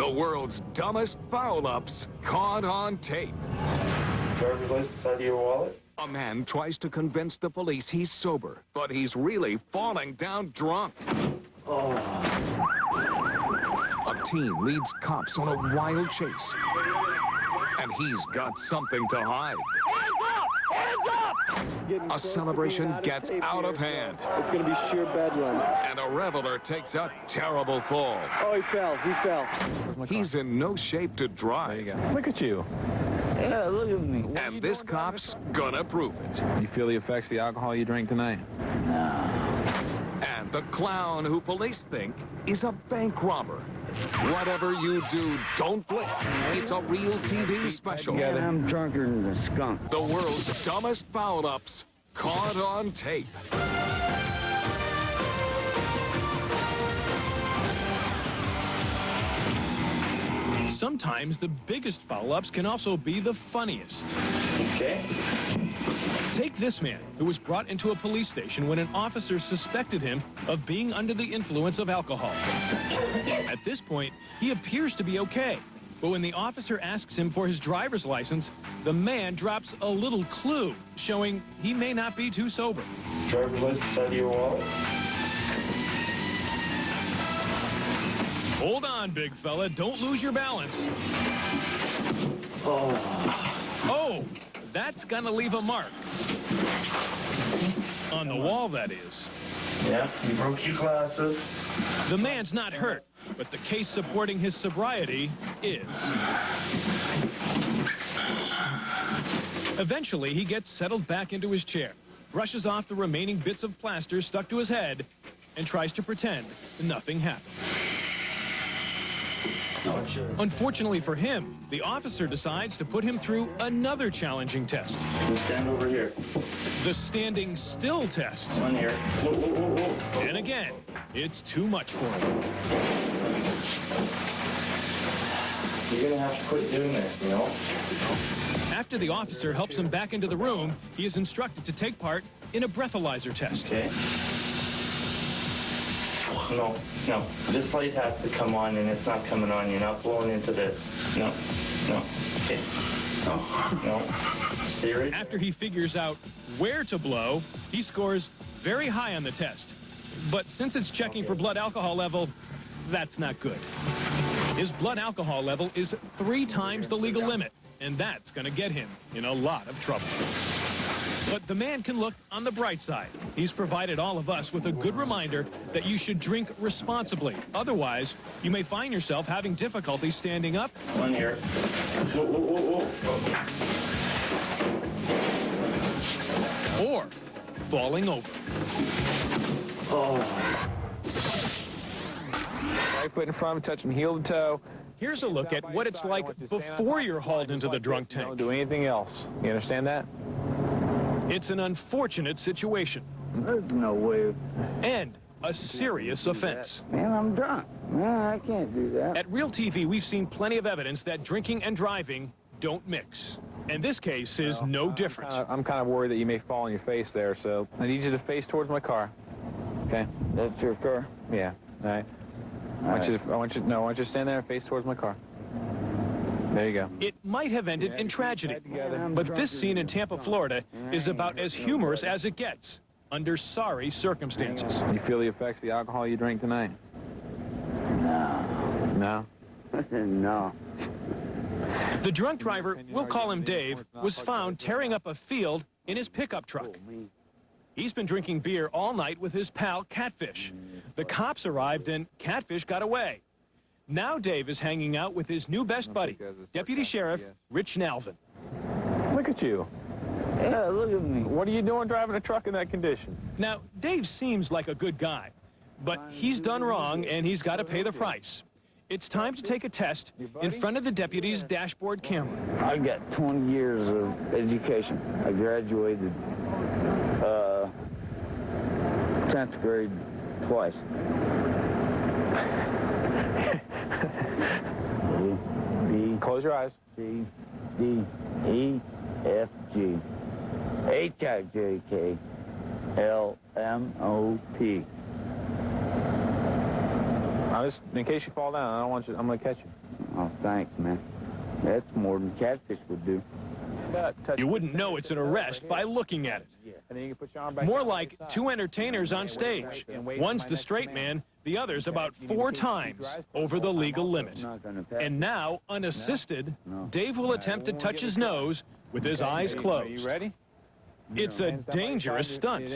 The world's dumbest foul-ups caught on tape. Driver's license out of your wallet? A man tries to convince the police he's sober, but he's really falling down drunk. Oh. A teen leads cops on a wild chase, and he's got something to hide. A celebration gets out of hand. It's going to be sheer bedlam. And a reveler takes a terrible fall. Oh, he fell. He fell. He's in no shape to drive. Look at you. Yeah, look at me. And this cop's gonna prove it. You feel the effects of the alcohol you drink tonight? And the clown who police think is a bank robber. Whatever you do, don't blink. It's a RealTV special. Yeah, I'm drunker than a skunk. The world's dumbest foul-ups caught on tape. Sometimes the biggest foul-ups can also be the funniest. Okay. Take this man who was brought into a police station when an officer suspected him of being under the influence of alcohol. At this point, he appears to be okay. But when the officer asks him for his driver's license, the man drops a little clue showing he may not be too sober. Driver's license out of your wallet? Hold on, big fella. Don't lose your balance. Oh, that's gonna leave a mark. On the wall, that is. Yeah, you broke your glasses. The man's not hurt, but the case supporting his sobriety is. Eventually, he gets settled back into his chair, brushes off the remaining bits of plaster stuck to his head, and tries to pretend nothing happened. Unfortunately for him, the officer decides to put him through another challenging test. You stand over here. The standing still test. One here. Whoa, whoa, whoa, whoa. And again, it's too much for him. You're going to have to quit doing this, you know? After the officer helps him back into the room, he is instructed to take part in a breathalyzer test. Okay. No, no. This light has to come on, and it's not coming on. You're not blowing into this. No, no. Okay. No, no. Stay right. After he figures out where to blow, he scores very high on the test. But since it's checking for blood alcohol level, that's not good. His blood alcohol level is 3 times the legal limit, and that's going to get him in a lot of trouble. But the man can look on the bright side. He's provided all of us with a good reminder that you should drink responsibly. Otherwise, you may find yourself having difficulty standing up. One here. Whoa, whoa, whoa, whoa. Or falling over. Right foot in front, touch him heel to toe. Here's a look at what it's like before you're hauled into the drunk tank. Don't do anything else. You understand that? It's an unfortunate situation. There's no way. And a serious offense. Man, I'm drunk. Man, I can't do that. At RealTV, we've seen plenty of evidence that drinking and driving don't mix. And this case is no different. I'm kind of worried that you may fall on your face there, so I need you to face towards my car. Okay? That's your car? Yeah. All right. I want you to stand there and face towards my car. There you go. It might have ended in tragedy, but this scene in Tampa, Florida is about as humorous as it gets under sorry circumstances. You feel the effects of the alcohol you drink tonight? No. No? No. The drunk driver, we'll call him Dave, was found tearing up a field in his pickup truck. He's been drinking beer all night with his pal Catfish. The cops arrived and Catfish got away. Now Dave is hanging out with his new best buddy, Deputy Sheriff Rich Nalvin. Look at you. Yeah, look at me. What are you doing driving a truck in that condition? Now, Dave seems like a good guy, but he's done wrong and he's got to pay the price. It's time to take a test in front of the deputy's dashboard camera. I got 20 years of education. I graduated 10th grade twice. B, Close your eyes. C, D, E, F, G, H, I, J, K, L, M, O, P. Just in case you fall down, I don't want you. I'm gonna catch you. Oh, thanks, man. That's more than catfish would do. You wouldn't know it's an arrest by looking at it. And then you can put your arm back More down. like two entertainers on stage. One's the straight man, the other's about 4 times over the legal limit. And now, unassisted, Dave will attempt to touch his nose with his eyes Are you closed. ready? It's a dangerous stunt.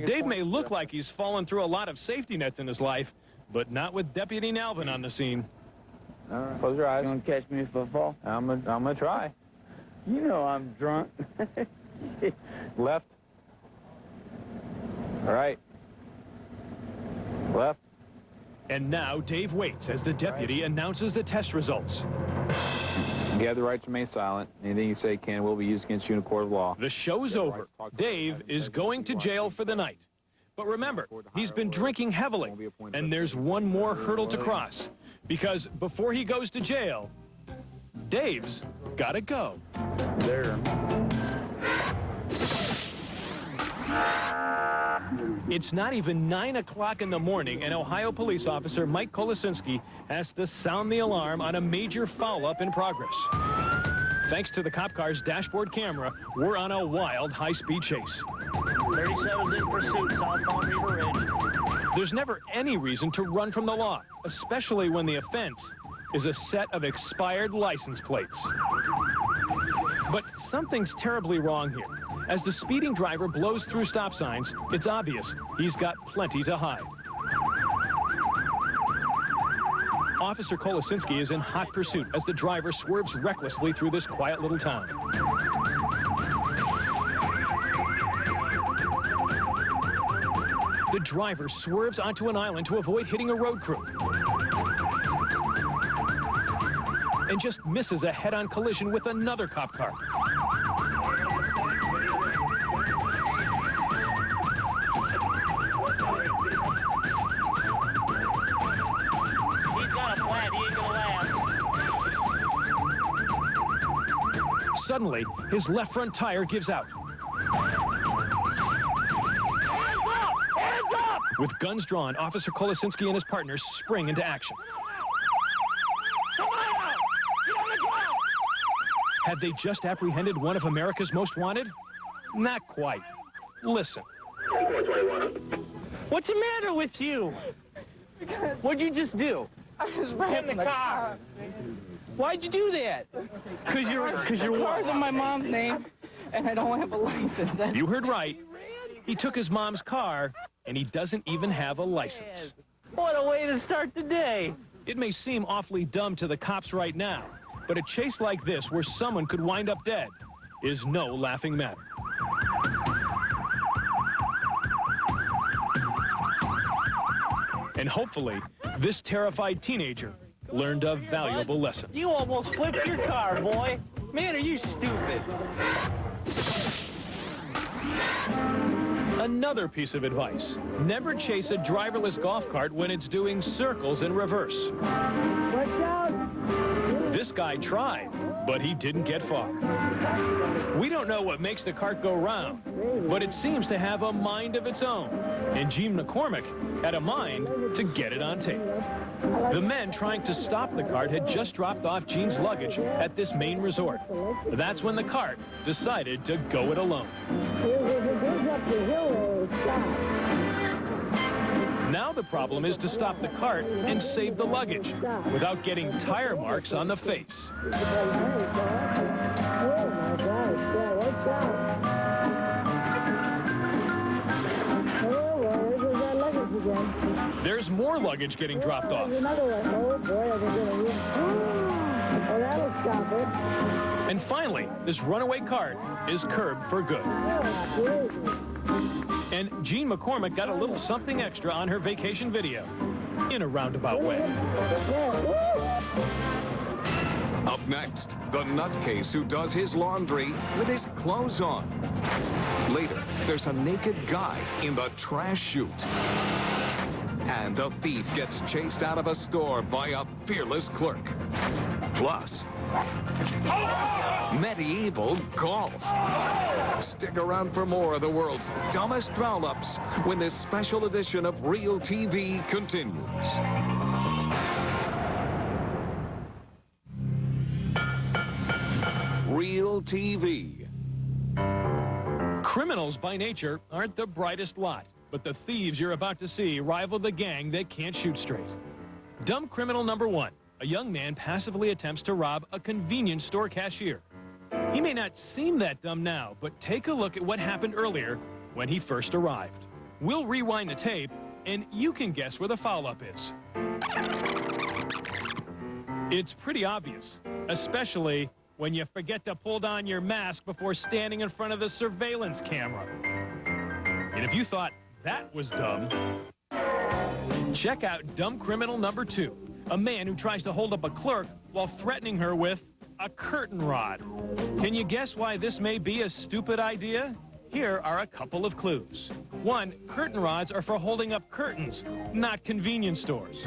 Dave may look like he's fallen through a lot of safety nets in his life, but not with Deputy Nalvin on the scene. All right. Close your eyes. You gonna catch me if I fall? I'm gonna try. You know I'm drunk. Left. All right. Left. And now Dave waits as the deputy announces the test results. You have the right to remain silent. Anything you say can and will be used against you in a court of law. The show's over. Dave is going to jail for the night. But remember, he's been drinking heavily, and there's one more hurdle to cross. Because before he goes to jail, Dave's got to go. There. It's not even 9 o'clock in the morning, and Ohio police officer Mike Kolosinski has to sound the alarm on a major foul-up in progress. Thanks to the cop car's dashboard camera, we're on a wild high-speed chase. 37's in pursuit, southbound River Ridge. There's never any reason to run from the law, especially when the offense is a set of expired license plates. But something's terribly wrong here. As the speeding driver blows through stop signs, it's obvious he's got plenty to hide. Officer Kolosinski is in hot pursuit as the driver swerves recklessly through this quiet little town. The driver swerves onto an island to avoid hitting a road crew. And just misses a head-on collision with another cop car. He's got a flat, he ain't gonna last. Suddenly, his left front tire gives out. With guns drawn, Officer Kolosinski and his partners spring into action. Have they just apprehended one of America's most wanted? Not quite. Listen. What's the matter with you? What'd you just do? I was ran in the car. Why'd you do that? Cause you're The car's in my mom's name, and I don't have a license. You heard right. He took his mom's car, and he doesn't even have a license. What a way to start the day. It may seem awfully dumb to the cops right now, but a chase like this, where someone could wind up dead, is no laughing matter. And hopefully, this terrified teenager learned a valuable lesson. You almost flipped your car, boy. Man, are you stupid. Another piece of advice: never chase a driverless golf cart when it's doing circles in reverse. Watch out! This guy tried, but he didn't get far. We don't know what makes the cart go round, but it seems to have a mind of its own. And Gene McCormick had a mind to get it on tape. The men trying to stop the cart had just dropped off Gene's luggage at this Maine resort. That's when the cart decided to go it alone. Now the problem is to stop the cart and save the luggage without getting tire marks on the face. Oh my gosh, yeah, watch out. Oh, well, there goes that luggage again. There's more luggage getting dropped off. There's another one. Oh boy, I think it'll use. Oh, that'll stop it. And finally, this runaway cart is curbed for good. Oh, great. And Gene McCormick got a little something extra on her vacation video, in a roundabout way. Up next, the nutcase who does his laundry with his clothes on. Later, there's a naked guy in the trash chute. And a thief gets chased out of a store by a fearless clerk. Plus, medieval golf. Stick around for more of the world's dumbest foul-ups when this special edition of Real TV continues. RealTV. Criminals by nature aren't the brightest lot, but the thieves you're about to see rival the gang that can't shoot straight. Dumb criminal number 1. A young man passively attempts to rob a convenience store cashier. He may not seem that dumb now, but take a look at what happened earlier when he first arrived. We'll rewind the tape, and you can guess where the foul-up is. It's pretty obvious, especially when you forget to pull down your mask before standing in front of the surveillance camera. And if you thought that was dumb, check out dumb criminal number 2. A man who tries to hold up a clerk while threatening her with a curtain rod. Can you guess why this may be a stupid idea? Here are a couple of clues. 1, curtain rods are for holding up curtains, not convenience stores.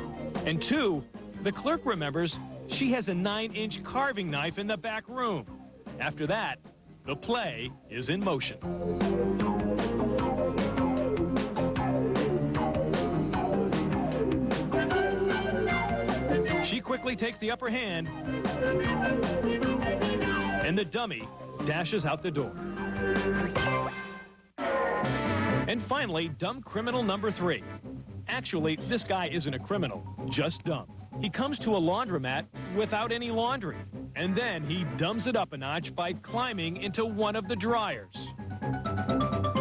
And 2, the clerk remembers she has a 9-inch carving knife in the back room. After that, the play is in motion. She quickly takes the upper hand, and the dummy dashes out the door. And finally, dumb criminal number 3. Actually, this guy isn't a criminal, just dumb. He comes to a laundromat without any laundry, and then he dumbs it up a notch by climbing into one of the dryers.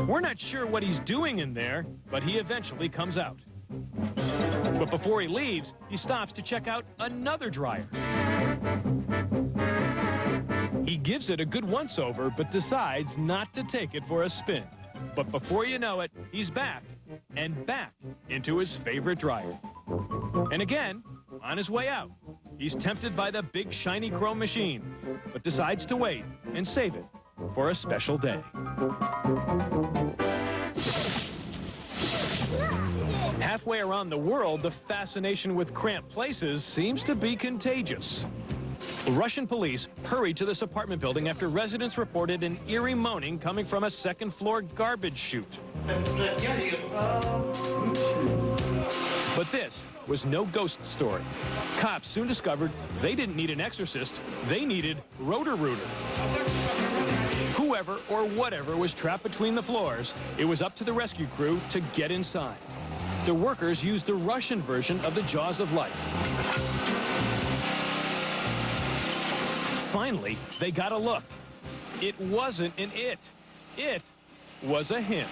We're not sure what he's doing in there, but he eventually comes out. But before he leaves, he stops to check out another dryer. He gives it a good once-over, but decides not to take it for a spin. But before you know it, he's back, and back into his favorite dryer. And again, on his way out, he's tempted by the big shiny chrome machine, but decides to wait and save it for a special day. Halfway around the world, the fascination with cramped places seems to be contagious. Russian police hurried to this apartment building after residents reported an eerie moaning coming from a second-floor garbage chute. But this was no ghost story. Cops soon discovered they didn't need an exorcist, they needed Roto-Rooter. Whoever or whatever was trapped between the floors, it was up to the rescue crew to get inside. The workers used the Russian version of the Jaws of Life. Finally, they got a look. It wasn't an it. It was a him.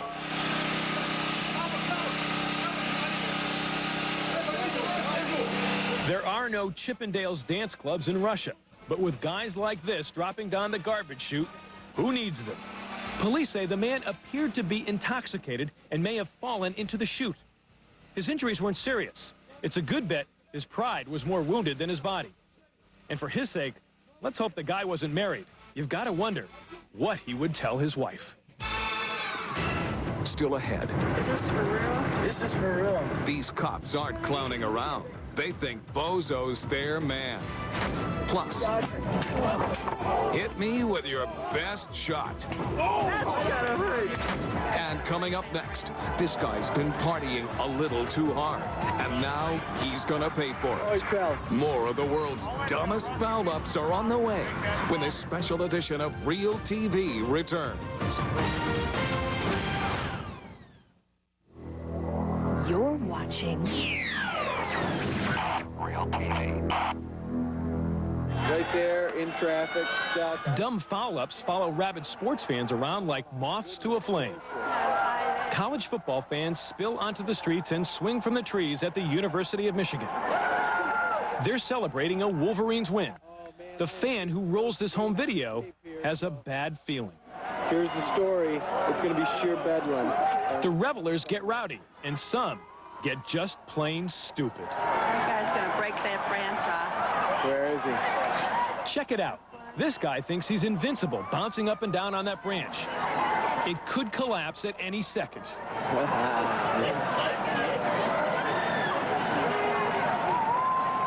There are no Chippendales dance clubs in Russia, but with guys like this dropping down the garbage chute, who needs them? Police say the man appeared to be intoxicated and may have fallen into the chute. His injuries weren't serious. It's a good bet his pride was more wounded than his body. And for his sake, let's hope the guy wasn't married. You've got to wonder what he would tell his wife. Still ahead. Is this for real? This is for real. These cops aren't clowning around. They think Bozo's their man. Plus, hit me with your best shot. That's gotta hurt. And coming up next, this guy's been partying a little too hard. And now he's gonna pay for it. More of the world's dumbest foul-ups are on the way when this special edition of RealTV returns. You're watching RealTV. Right there in traffic, stuck. Dumb foul-ups follow rabid sports fans around like moths to a flame. College football fans spill onto the streets and swing from the trees at the University of Michigan. They're celebrating a Wolverines win. The fan who rolls this home video has a bad feeling. Here's the story. It's going to be sheer bedlam. The revelers get rowdy, and some get just plain stupid. That guy's gonna break that branch off. Where is he? Check it out. This guy thinks he's invincible, bouncing up and down on that branch. It could collapse at any second.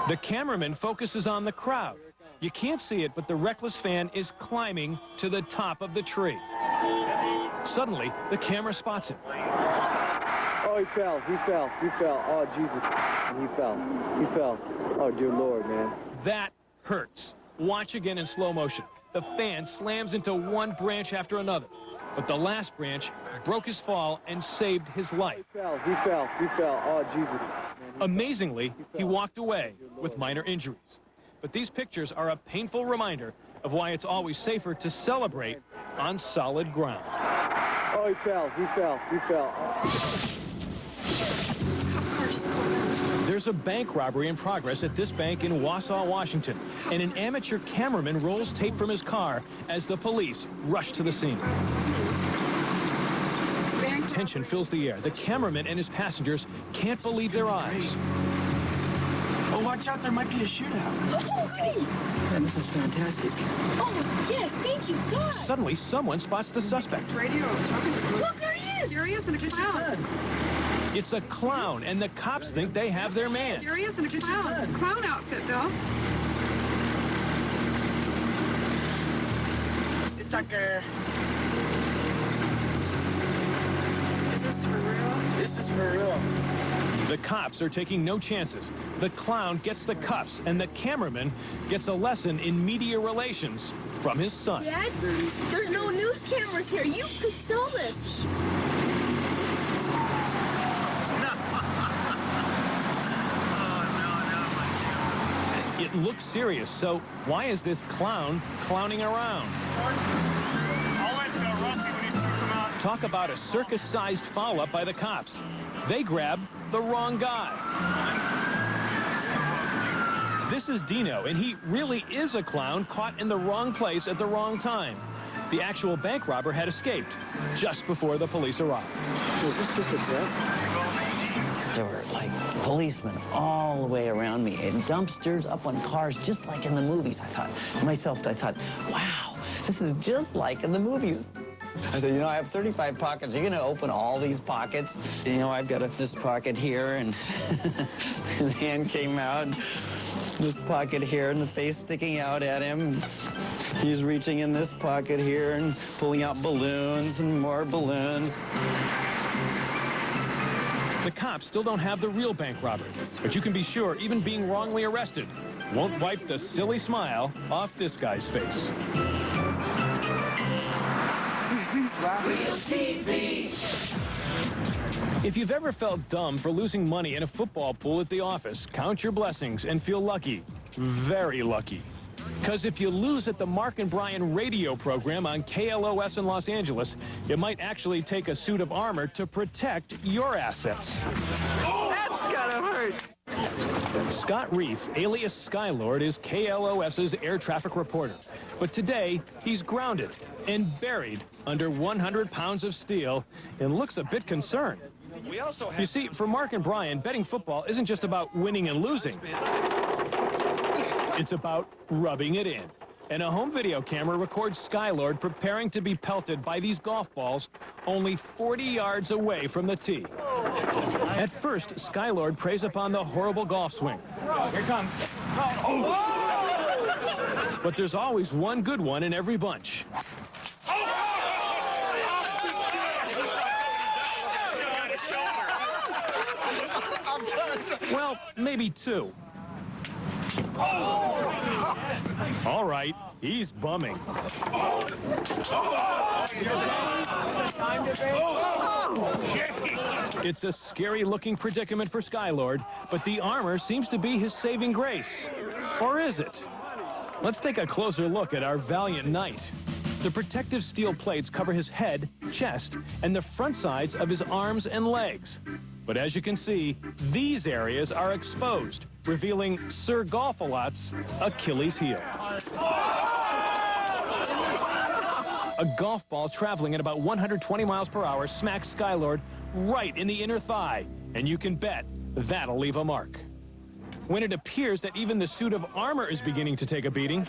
The cameraman focuses on the crowd. You can't see it, but the reckless fan is climbing to the top of the tree. Suddenly, the camera spots him. Oh, he fell. He fell. He fell. Oh, Jesus. He fell. He fell. Oh, dear Lord, man. That hurts. Watch again in slow motion. the fan slams into one branch after another. But the last branch broke his fall and saved his life. He fell. Oh, Jesus. Amazingly, he walked away with minor injuries. But these pictures are a painful reminder of why it's always safer to celebrate on solid ground. Oh, he fell. There's a bank robbery in progress at this bank in Wausau, Washington, and an amateur cameraman rolls tape from his car as the police rush to the scene. Tension fills the air. The cameraman and his passengers can't believe their eyes. Oh, watch out, there might be a shootout. Oh, goody! Man, this is fantastic. Oh, yes, thank you, God. Suddenly, someone spots the suspect. Radio talking to us. Look, there he is. There he is in a clown. It's a clown, and the cops think they have their man. There he is in a clown. Clown outfit, Bill. Sucker. Is this for real? This is for real. The cops are taking no chances. The clown gets the cuffs, and the cameraman gets a lesson in media relations from his son. Dad, there's no news cameras here. You could sell this. It looks serious, so why is this clown clowning around? I'll let Rusty when he's through come out. Talk about a circus-sized foul-up by the cops. They grab the wrong guy. This is Dino, and he really is a clown caught in the wrong place at the wrong time. The actual bank robber had escaped just before the police arrived. Was this just a test? There were, like, policemen all the way around me and dumpsters up on cars, just like in the movies. I thought, wow, this is just like in the movies. I said, I have 35 pockets. Are you going to open all these pockets? I've got this pocket here, and his hand came out. This pocket here, and the face sticking out at him. He's reaching in this pocket here and pulling out balloons and more balloons. The cops still don't have the real bank robber, but you can be sure even being wrongly arrested won't wipe the silly smile off this guy's face. RealTV. If you've ever felt dumb for losing money in a football pool at the office, count your blessings and feel lucky, very lucky. Because if you lose at the Mark and Brian radio program on KLOS in Los Angeles, it might actually take a suit of armor to protect your assets. That's gotta hurt. Scott Reef, alias Skylord, is KLOS's air traffic reporter. But today, he's grounded and buried under 100 pounds of steel and looks a bit concerned. You see, for Mark and Brian, betting football isn't just about winning and losing. It's about rubbing it in. And a home video camera records Skylord preparing to be pelted by these golf balls only 40 yards away from the tee. At first, Skylord preys upon the horrible golf swing. Here it comes. But there's always one good one in every bunch. Well, maybe two. All right, he's bumming. It's a scary-looking predicament for Skylord, but the armor seems to be his saving grace. Or is it? Let's take a closer look at our valiant knight. The protective steel plates cover his head, chest, and the front sides of his arms and legs. But as you can see, these areas are exposed, revealing Sir Golf-A-Lot's Achilles heel. A golf ball traveling at about 120 miles per hour smacks Skylord right in the inner thigh, and you can bet that'll leave a mark. When it appears that even the suit of armor is beginning to take a beating,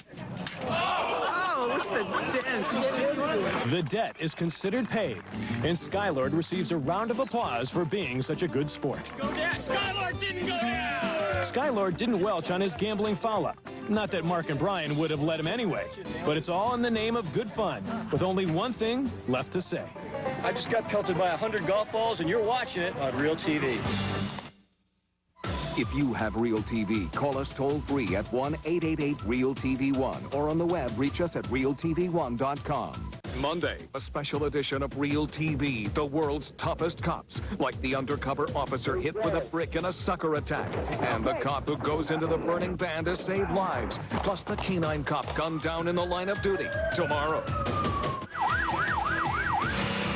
the debt is considered paid, and Skylord receives a round of applause for being such a good sport. Go down. Skylord didn't go down. Skylord didn't welch on his gambling foul-up. Not that Mark and Brian would have let him anyway, but it's all in the name of good fun, with only one thing left to say. I just got pelted by 100 golf balls, and you're watching it on RealTV. If you have RealTV, call us toll-free at 1-888-REAL-TV1 or on the web, reach us at realtv1.com. Monday, a special edition of RealTV, the world's toughest cops, like the undercover officer hit with a brick in a sucker attack, and the cop who goes into the burning van to save lives, plus the canine cop gunned down in the line of duty, tomorrow.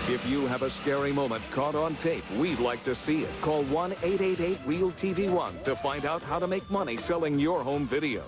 If you have a scary moment caught on tape, we'd like to see it. Call 1-888-REAL-TV1 to find out how to make money selling your home video.